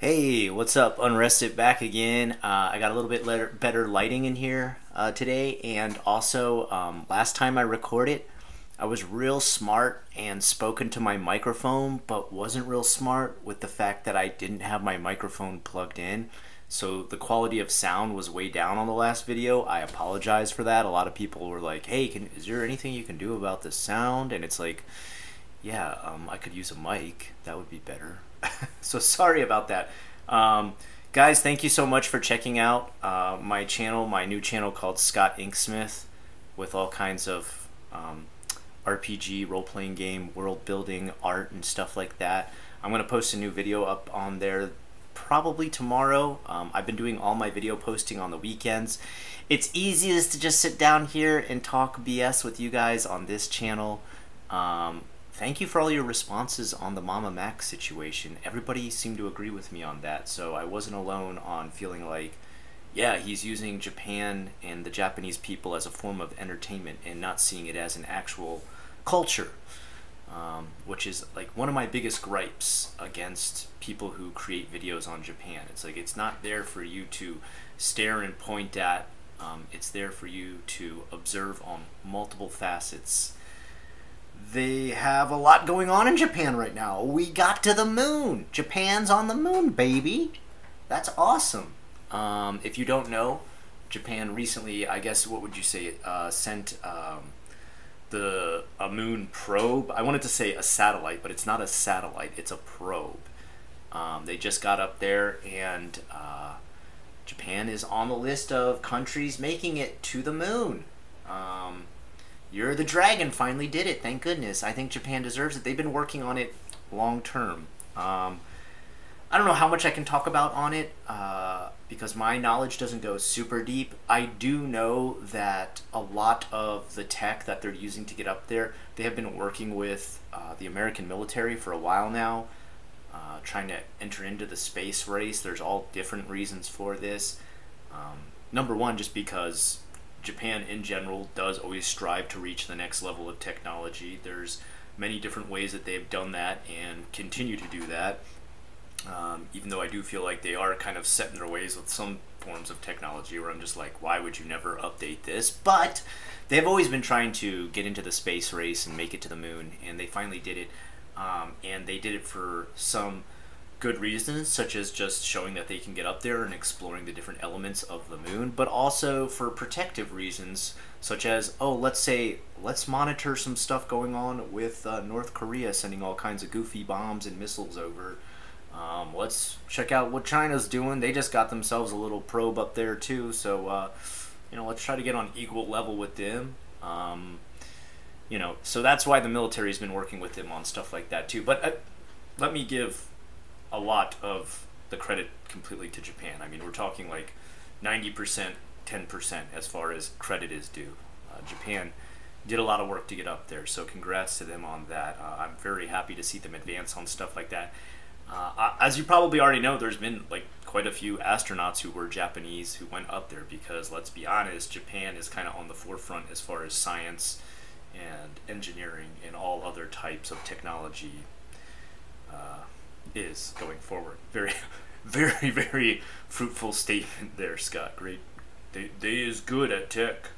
Hey, what's up? Unrested back again. I got a little bit better lighting in here today, and also last time I recorded, I was real smart and spoke into my microphone, but wasn't real smart with the fact that I didn't have my microphone plugged in. So the quality of sound was way down on the last video. I apologize for that. A lot of people were like, "Hey, is there anything you can do about the sound?" And it's like, yeah, I could use a mic. That would be better. So sorry about that. Guys, thank you so much for checking out my channel, my new channel called Scott Inksmith, with all kinds of RPG, role-playing game, world building, art, and stuff like that. I'm going to post a new video up on there probably tomorrow. I've been doing all my video posting on the weekends. It's easiest to just sit down here and talk BS with you guys on this channel. Thank you for all your responses on the Mama Mac situation. Everybody seemed to agree with me on that, so I wasn't alone on feeling like, yeah, he's using Japan and the Japanese people as a form of entertainment and not seeing it as an actual culture, which is like one of my biggest gripes against people who create videos on Japan. It's like it's not there for you to stare and point at. It's there for you to observe on multiple facets. They have a lot going on in Japan right now. We got to the moon. Japan's on the moon, baby. That's awesome. If you don't know, Japan recently, I guess, what would you say, sent a moon probe. I wanted to say a satellite, but it's not a satellite. It's a probe. They just got up there, and Japan is on the list of countries making it to the moon. You're the Dragon finally did it. Thank goodness. I think Japan deserves it. They've been working on it long term. I don't know how much I can talk about on it because my knowledge doesn't go super deep. I do know that a lot of the tech that they're using to get up there, they have been working with the American military for a while now, trying to enter into the space race. There's all different reasons for this. Number one, just because Japan in general does always strive to reach the next level of technology. There's many different ways that they've done that and continue to do that, even though I do feel like they are kind of set in their ways with some forms of technology where I'm just like, why would you never update this? But they've always been trying to get into the space race and make it to the moon, and they finally did it, and they did it for some good reasons, such as just showing that they can get up there and exploring the different elements of the moon, but also for protective reasons, such as, oh, let's monitor some stuff going on with North Korea sending all kinds of goofy bombs and missiles over. Let's check out what China's doing. They just got themselves a little probe up there too, so let's try to get on equal level with them. So that's why the military's been working with them on stuff like that too. But let me give a lot of the credit completely to Japan. I mean, we're talking like 90%, 10% as far as credit is due. Japan did a lot of work to get up there, so congrats to them on that. I'm very happy to see them advance on stuff like that. As you probably already know, there's been like quite a few astronauts who were Japanese who went up there because, let's be honest, Japan is kind of on the forefront as far as science and engineering and all other types of technology is going forward. Very, very, very fruitful statement there, Scott. Great. They is good at tech.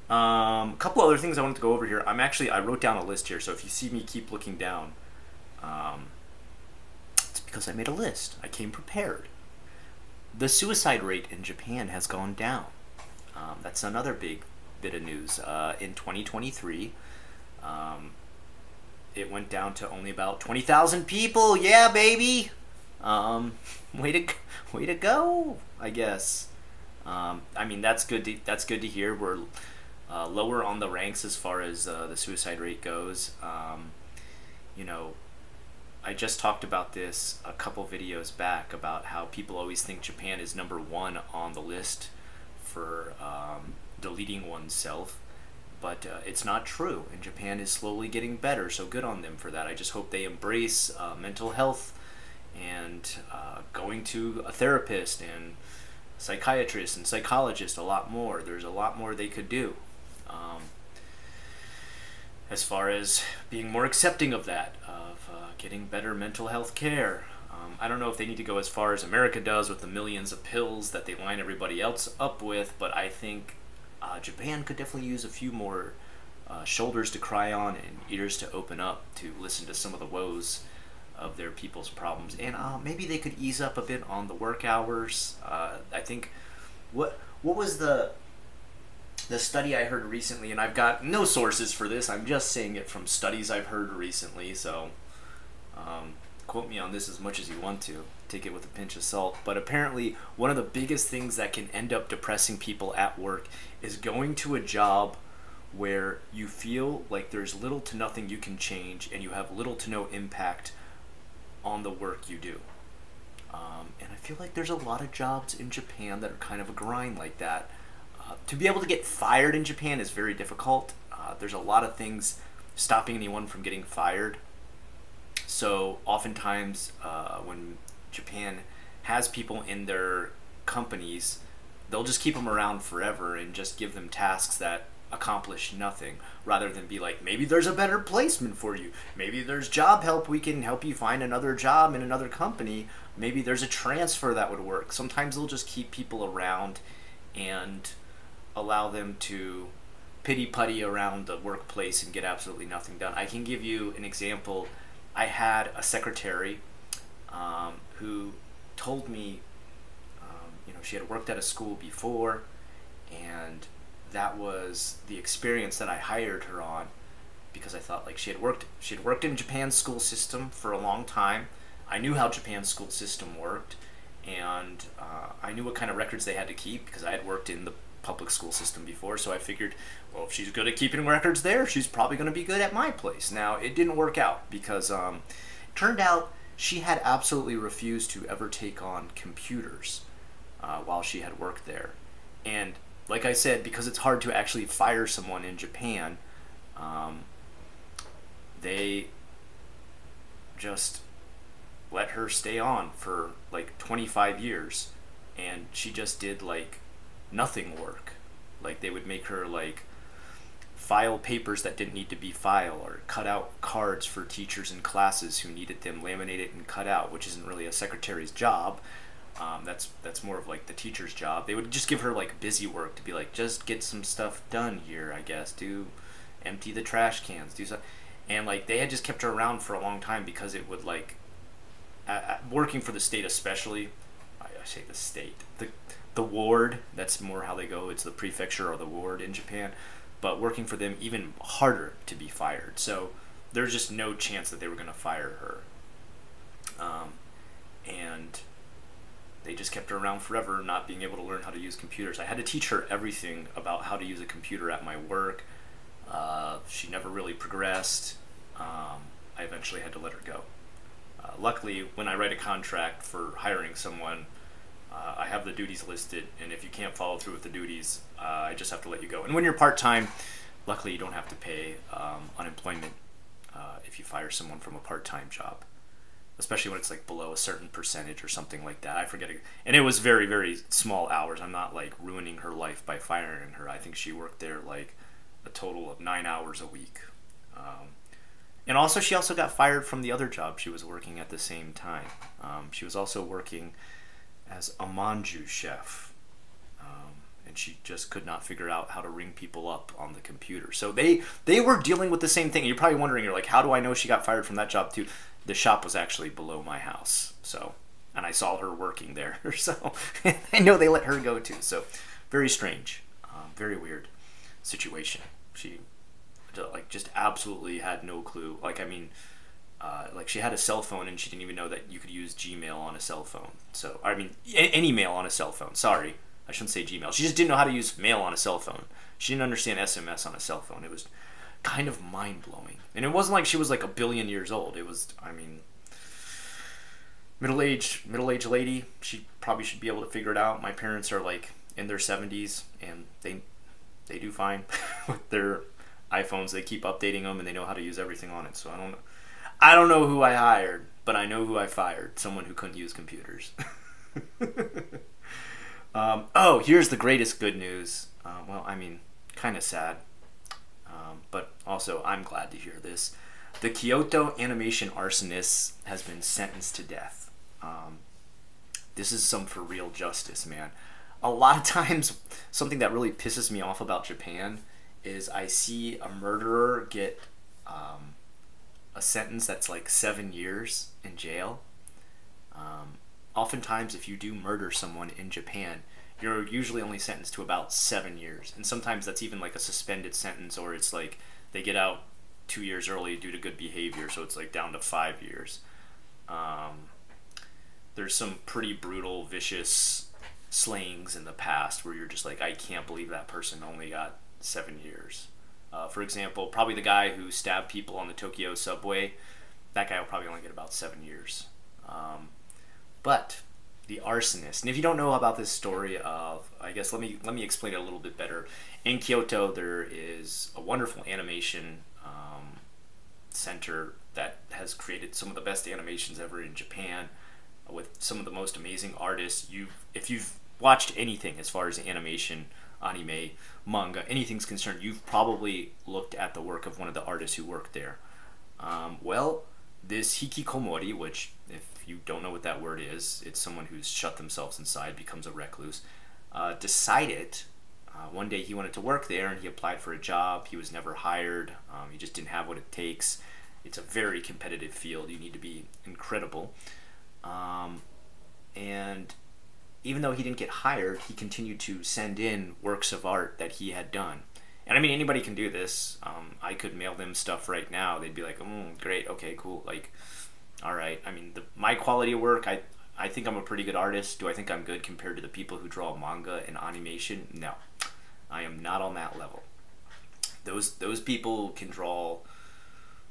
A couple other things I wanted to go over here. I wrote down a list here, so if you see me keep looking down, it's because I made a list. I came prepared. The suicide rate in Japan has gone down. That's another big bit of news. In 2023, it went down to only about 20,000 people. Yeah, baby. Way to go, I guess. I mean, that's good to hear. We're lower on the ranks as far as the suicide rate goes. I just talked about this a couple videos back about how people always think Japan is #1 on the list for deleting oneself. But it's not true, and Japan is slowly getting better, so good on them for that. I just hope they embrace mental health and going to a therapist and psychiatrist and psychologist a lot more. There's a lot more they could do as far as being more accepting of that, of getting better mental health care. I don't know if they need to go as far as America does with the millions of pills that they line everybody else up with, but I think Japan could definitely use a few more shoulders to cry on and ears to open up to listen to some of the woes of their people's problems. And maybe they could ease up a bit on the work hours. I think, what was the study I heard recently, and I've got no sources for this, I'm just saying it from studies I've heard recently, so quote me on this as much as you want to. Take it with a pinch of salt. But apparently, one of the biggest things that can end up depressing people at work is going to a job where you feel like there's little to nothing you can change and you have little to no impact on the work you do. And I feel like there's a lot of jobs in Japan that are kind of a grind like that. To be able to get fired in Japan is very difficult. There's a lot of things stopping anyone from getting fired. So oftentimes when Japan has people in their companies, they'll just keep them around forever and just give them tasks that accomplish nothing, rather than be like, maybe there's a better placement for you, maybe there's job help, we can help you find another job in another company, maybe there's a transfer that would work. Sometimes they'll just keep people around and allow them to pity-putty around the workplace and get absolutely nothing done. I can give you an example. I had a secretary who told me, she had worked at a school before, and that was the experience that I hired her on, because I thought, like, she had worked in Japan's school system for a long time. I knew how Japan's school system worked, and I knew what kind of records they had to keep because I had worked in the public school system before. So I figured, well, if she's good at keeping records there, she's probably going to be good at my place. Now, it didn't work out because it turned out she had absolutely refused to ever take on computers while she had worked there. And like I said, because it's hard to actually fire someone in Japan, they just let her stay on for like 25 years, and she just did like nothing work. Like, they would make her like file papers that didn't need to be filed, or cut out cards for teachers in classes who needed them laminated and cut out, which isn't really a secretary's job. That's more of like the teacher's job. They would just give her like busy work to be like, just get some stuff done here, I guess. Empty the trash cans, do something. And like, they had just kept her around for a long time because it would like, working for the state especially, I say the state, the ward, that's more how they go, it's the prefecture or the ward in Japan, but working for them, even harder to be fired. So there's just no chance that they were going to fire her. And they just kept her around forever, not being able to learn how to use computers. I had to teach her everything about how to use a computer at my work. She never really progressed. I eventually had to let her go. Luckily, when I write a contract for hiring someone, I have the duties listed, and if you can't follow through with the duties, I just have to let you go. And when you're part-time, luckily you don't have to pay unemployment if you fire someone from a part-time job, especially when it's like below a certain percentage or something like that. I forget it. And it was very, very small hours. I'm not like ruining her life by firing her. I think she worked there like a total of 9 hours a week. And also, she also got fired from the other job she was working at the same time. She was also working as a manju chef, and she just could not figure out how to ring people up on the computer. So they were dealing with the same thing. You're probably wondering, you're like, how do I know she got fired from that job too? The shop was actually below my house, so, and I saw her working there, so I know they let her go too. So very strange, very weird situation. She like just absolutely had no clue. Like, I mean, like, she had a cell phone and she didn't even know that you could use Gmail on a cell phone. So, I mean, any mail on a cell phone. Sorry, I shouldn't say Gmail. She just didn't know how to use mail on a cell phone. She didn't understand SMS on a cell phone. It was kind of mind-blowing. And it wasn't like she was like a billion years old. It was, I mean, middle-aged lady. She probably should be able to figure it out. My parents are like in their 70s, and they do fine with their iPhones. They keep updating them, and they know how to use everything on it. So I don't know who I hired, but I know who I fired. Someone who couldn't use computers. Oh, here's the greatest good news. Well, I mean, kind of sad, but also I'm glad to hear this. The Kyoto animation arsonist has been sentenced to death. This is some for real justice, man. A lot of times, something that really pisses me off about Japan is I see a murderer get a sentence that's like 7 years in jail. Oftentimes, if you do murder someone in Japan, you're usually only sentenced to about 7 years. And sometimes that's even like a suspended sentence, or it's like they get out 2 years early due to good behavior, so it's like down to 5 years. There's some pretty brutal, vicious slayings in the past where you're just like, I can't believe that person only got 7 years. For example, probably the guy who stabbed people on the Tokyo subway, that guy will probably only get about 7 years. But the arsonist, and if you don't know about this story of, I guess let me explain it a little bit better. In Kyoto, there is a wonderful animation center that has created some of the best animations ever in Japan, with some of the most amazing artists. If you've watched anything as far as animation, anime, manga, anything's concerned, you've probably looked at the work of one of the artists who worked there. Well, this hikikomori, which if you don't know what that word is, it's someone who's shut themselves inside, becomes a recluse, decided one day he wanted to work there, and he applied for a job. He was never hired. He just didn't have what it takes. It's a very competitive field. You need to be incredible. And even though he didn't get hired, he continued to send in works of art that he had done. And I mean, anybody can do this. I could mail them stuff right now. They'd be like, great, okay, cool. Like, all right. I mean, my quality of work, I think I'm a pretty good artist. Do I think I'm good compared to the people who draw manga and animation? No. I am not on that level. Those people can draw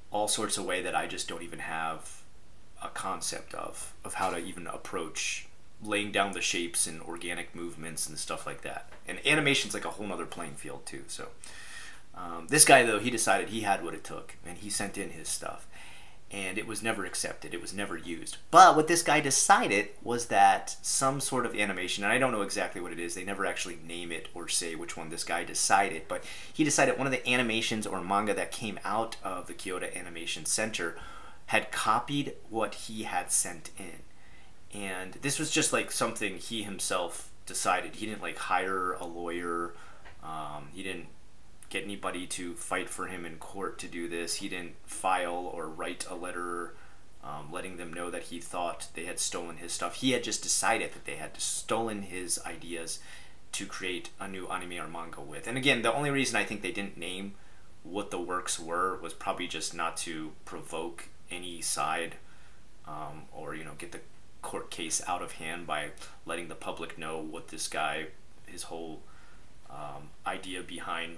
all sorts of way that I just don't even have a concept of how to even approach laying down the shapes and organic movements and stuff like that. And animation's like a whole nother playing field too. So this guy, though, he decided he had what it took, and he sent in his stuff, and it was never accepted. It was never used. But what this guy decided was that some sort of animation, and I don't know exactly what it is, they never actually name it or say which one this guy decided, but he decided one of the animations or manga that came out of the Kyoto Animation Center had copied what he had sent in. And this was just like something he himself decided. He didn't like hire a lawyer. He didn't get anybody to fight for him in court to do this. He didn't file or write a letter letting them know that he thought they had stolen his stuff. He had just decided that they had stolen his ideas to create a new anime or manga with. And again, the only reason I think they didn't name what the works were was probably just not to provoke any side or, you know, get the court case out of hand by letting the public know what this guy, his whole idea behind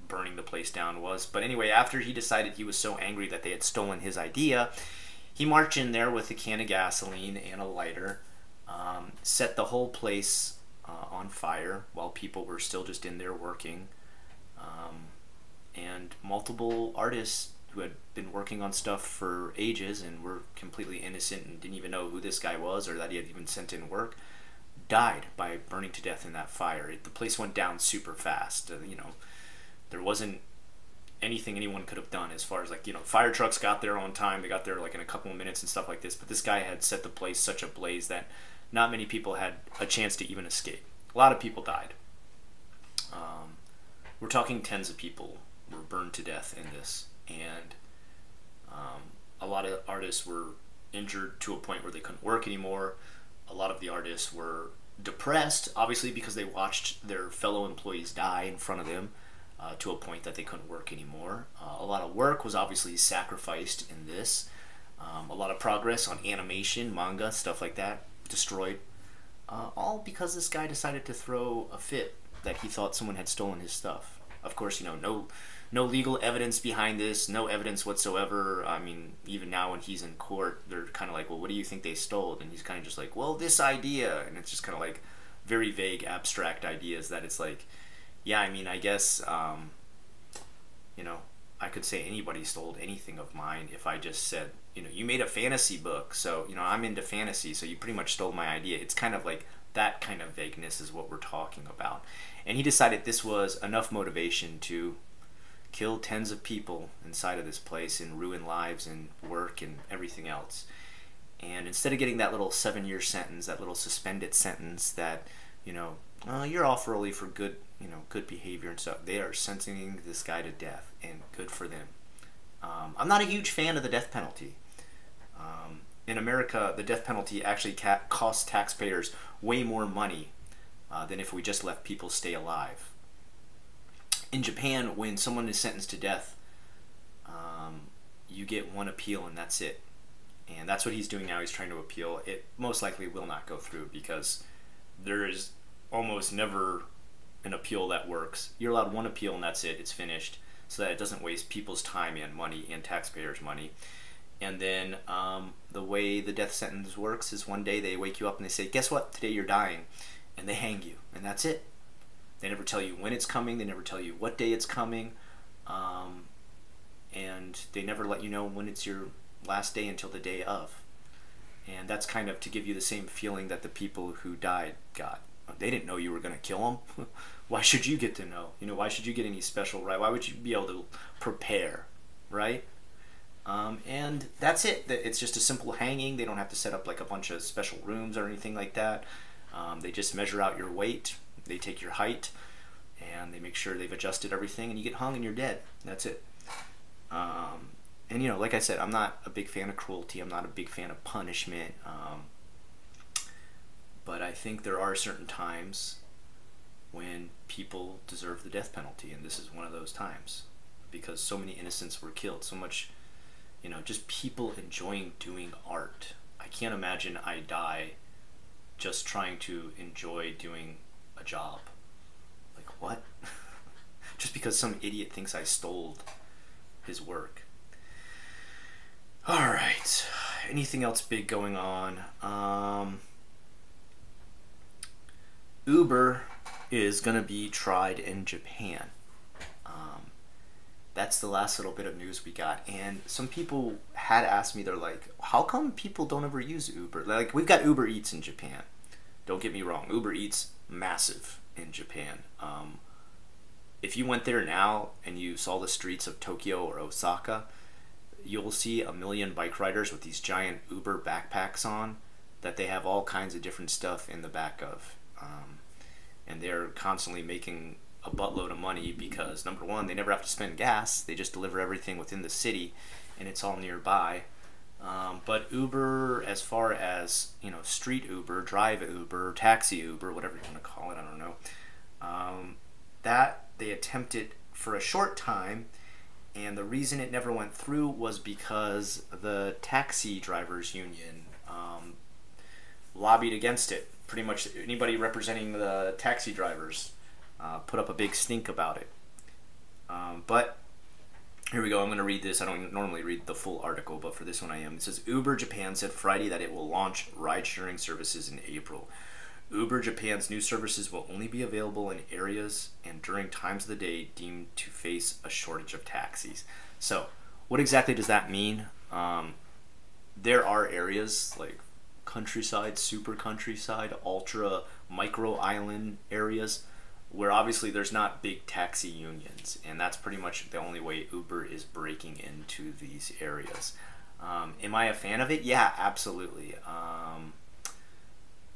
burning the place down was. But anyway, after he decided he was so angry that they had stolen his idea, he marched in there with a can of gasoline and a lighter, set the whole place on fire while people were still just in there working, and multiple artists who had been working on stuff for ages and were completely innocent and didn't even know who this guy was or that he had even sent in work, died by burning to death in that fire. The place went down super fast. You know, there wasn't anything anyone could have done as far as, like, you know, fire trucks got there on time. They got there like in a couple of minutes and stuff like this. But this guy had set the place such ablaze that not many people had a chance to even escape. A lot of people died. We're talking tens of people were burned to death in this. And a lot of artists were injured to a point where they couldn't work anymore. A lot of the artists were depressed, obviously, because they watched their fellow employees die in front of them to a point that they couldn't work anymore. A lot of work was obviously sacrificed in this. A lot of progress on animation, manga, stuff like that, destroyed. All because this guy decided to throw a fit that he thought someone had stolen his stuff. Of course, you know, no legal evidence behind this, no evidence whatsoever. I mean, even now when he's in court, they're kind of like, well, what do you think they stole? And he's kind of just like, well, this idea. And it's just kind of like very vague, abstract ideas that it's like, yeah, I mean, I guess, you know, I could say anybody stole anything of mine if I just said, you know, you made a fantasy book, so, you know, I'm into fantasy, so you pretty much stole my idea. It's kind of like that kind of vagueness is what we're talking about. And he decided this was enough motivation to kill tens of people inside of this place and ruin lives and work and everything else. And instead of getting that little 7-year sentence, that little suspended sentence that, you're off early for good, good behavior and stuff, they are sentencing this guy to death, and good for them. I'm not a huge fan of the death penalty. In America, the death penalty actually costs taxpayers way more money than if we just let people stay alive. In Japan, when someone is sentenced to death, you get one appeal and that's it. And that's what he's doing now. He's trying to appeal. It most likely will not go through because there is almost never an appeal that works. You're allowed one appeal and that's it. It's finished, so that it doesn't waste people's time and money and taxpayers' money. And then the way the death sentence works is one day they wake you up and they say, guess what? Today you're dying. And they hang you. And that's it. They never tell you when it's coming. They never tell you what day it's coming. And they never let you know when it's your last day until the day of. And that's kind of to give you the same feeling that the people who died got. They didn't know you were going to kill them. Why should you get to know? Why should you get any special right? Why would you be able to prepare, right? And that's it. It's just a simple hanging. They don't have to set up like a bunch of special rooms or anything like that. They just measure out your weight. They take your height, and they make sure they've adjusted everything, and you get hung and you're dead. That's it. And like I said, I'm not a big fan of cruelty. I'm not a big fan of punishment. But I think there are certain times when people deserve the death penalty, and this is one of those times, because so many innocents were killed. So much, just people enjoying doing art. I can't imagine I die just trying to enjoy doing a job. Like, what? Just because some idiot thinks I stole his work. Alright, anything else big going on? Uber is going to be tried in Japan. That's the last little bit of news we got. And some people had asked me, they're like, how come people don't ever use Uber? Like, we've got Uber Eats in Japan. Don't get me wrong, Uber Eats, massive in Japan. If you went there now and you saw the streets of Tokyo or Osaka, you'll see a million bike riders with these giant Uber backpacks on that they have all kinds of different stuff in the back of. And they're constantly making a buttload of money because, number one, they never have to spend gas. They just deliver everything within the city, and it's all nearby. But Uber, as far as, street Uber, drive Uber, taxi Uber, whatever you want to call it, I don't know, that they attempted for a short time, and the reason it never went through was because the taxi drivers union lobbied against it. Pretty much anybody representing the taxi drivers put up a big stink about it. But here we go. I'm going to read this. I don't normally read the full article, but for this one I am. It says, Uber Japan said Friday that it will launch ride-sharing services in April. Uber Japan's new services will only be available in areas and during times of the day deemed to face a shortage of taxis. So, what exactly does that mean? There are areas like countryside, super countryside, ultra micro island areas where obviously there's not big taxi unions, and that's pretty much the only way Uber is breaking into these areas. Am I a fan of it? Yeah, absolutely.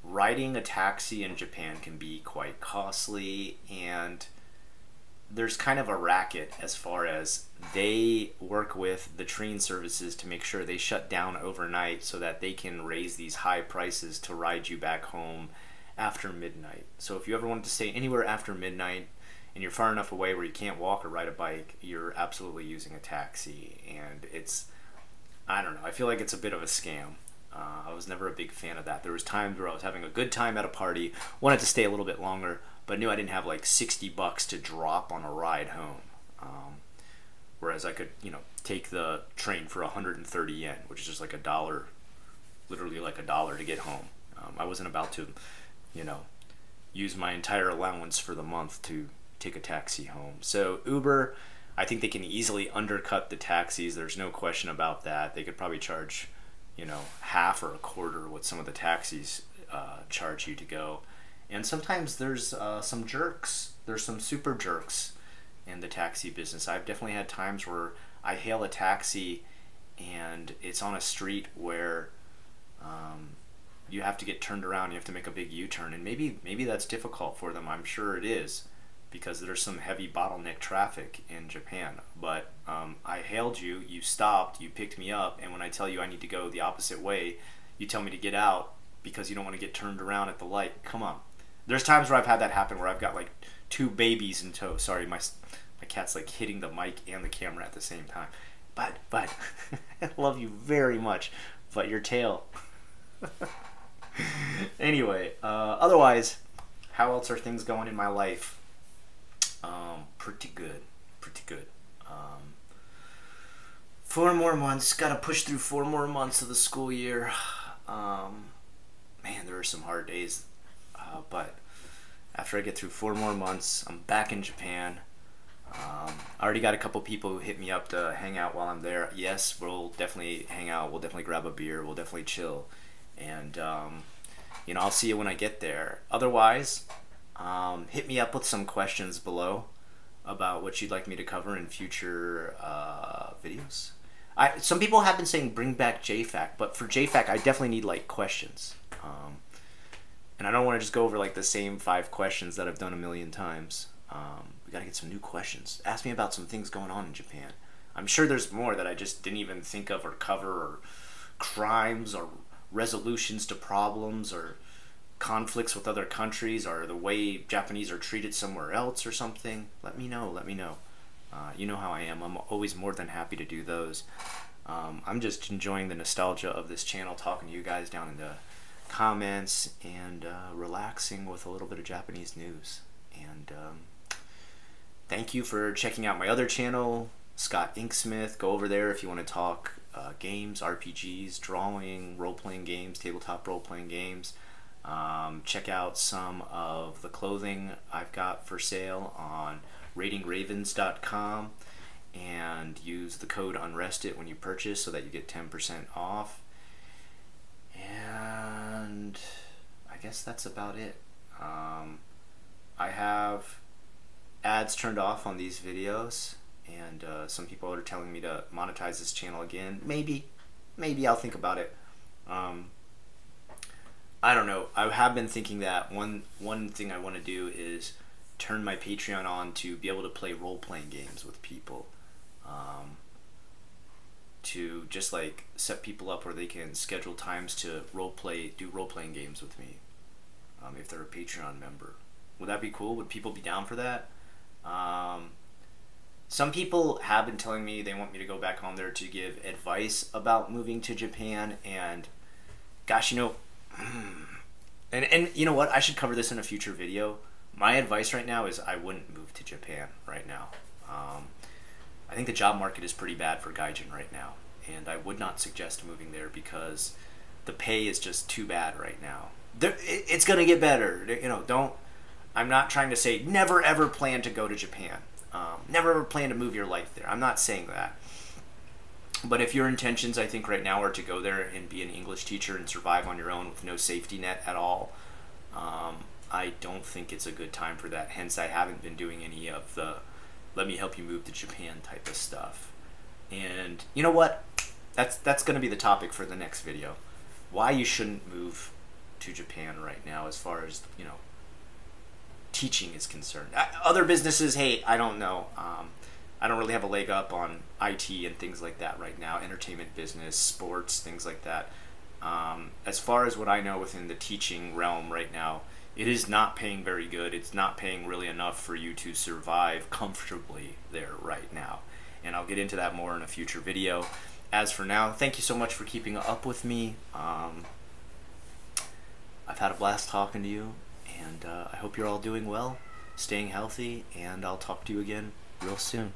Riding a taxi in Japan can be quite costly, and there's kind of a racket as far as they work with the train services to make sure they shut down overnight so that they can raise these high prices to ride you back home after midnight. So if you ever wanted to stay anywhere after midnight and you're far enough away where you can't walk or ride a bike, you're absolutely using a taxi. And it's, I don't know, I feel like it's a bit of a scam. I was never a big fan of that. There was times where I was having a good time at a party, wanted to stay a little bit longer, but knew I didn't have like $60 to drop on a ride home. Whereas I could, take the train for 130 yen, which is just like $1, literally like $1 to get home. I wasn't about to, use my entire allowance for the month to take a taxi home. So Uber, I think they can easily undercut the taxis. There's no question about that. They could probably charge, half or a quarter what some of the taxis charge you to go. And sometimes there's some jerks. There's some super jerks in the taxi business. I've definitely had times where I hail a taxi and it's on a street where You have to get turned around. You have to make a big U-turn, and maybe that's difficult for them. I'm sure it is, because there's some heavy bottleneck traffic in Japan. But I hailed you, you stopped, you picked me up, and when I tell you I need to go the opposite way, you tell me to get out because you don't want to get turned around at the light. Come on. There's times where I've had that happen where I've got like two babies in tow. Sorry, my cat's like hitting the mic and the camera at the same time. But I love you very much. But your tail. Anyway, otherwise, how else are things going in my life? Pretty good. 4 more months. Gotta push through 4 more months of the school year. Man, there are some hard days. But after I get through 4 more months, I'm back in Japan. I already got a couple people who hit me up to hang out while I'm there. Yes, we'll definitely hang out. We'll definitely grab a beer. We'll definitely chill. And, you know, I'll see you when I get there. Otherwise, hit me up with some questions below about what you'd like me to cover in future videos. Some people have been saying bring back JFAC, but for JFAC, I definitely need, like, questions. And I don't want to just go over, like, the same 5 questions that I've done a million times. We got to get some new questions. Ask me about some things going on in Japan. I'm sure there's more that I just didn't even think of or cover, or crimes, or resolutions to problems, or conflicts with other countries, or the way Japanese are treated somewhere else or something. Let me know. You know how I am. I'm always more than happy to do those. I'm just enjoying the nostalgia of this channel, talking to you guys down in the comments, and relaxing with a little bit of Japanese news. And thank you for checking out my other channel, Scott Inksmith. Go over there if you want to talk games, RPGs, drawing, role-playing games, tabletop role-playing games. Check out some of the clothing I've got for sale on ratingravens.com, and use the code UNRESTED when you purchase so that you get 10% off. And I guess that's about it. I have ads turned off on these videos, and some people are telling me to monetize this channel again. Maybe I'll think about it. I don't know. I have been thinking that one thing I want to do is turn my Patreon on to be able to play role-playing games with people. To just like set people up where they can schedule times to do role-playing games with me, if they're a Patreon member. Would that be cool? Would people be down for that? Some people have been telling me they want me to go back on there to give advice about moving to Japan, and gosh, you know, and you know what? I should cover this in a future video. My advice right now is I wouldn't move to Japan right now. I think the job market is pretty bad for Gaijin right now, and I would not suggest moving there because the pay is just too bad right now. It's gonna get better. You know, I'm not trying to say never ever plan to go to Japan. Never ever plan to move your life there. I'm not saying that. But if your intentions, I think right now, are to go there and be an English teacher and survive on your own with no safety net at all, I don't think it's a good time for that. Hence, I haven't been doing any of the let me help you move to Japan type of stuff. And you know what? That's going to be the topic for the next video. Why you shouldn't move to Japan right now, as far as, you know, teaching is concerned. Other businesses, hey, I don't know. I don't really have a leg up on IT and things like that right now. Entertainment business, sports, things like that. As far as what I know within the teaching realm right now, it is not paying very good. It's not paying really enough for you to survive comfortably there right now. And I'll get into that more in a future video. As for now, thank you so much for keeping up with me. I've had a blast talking to you, and I hope you're all doing well, staying healthy, and I'll talk to you again real soon.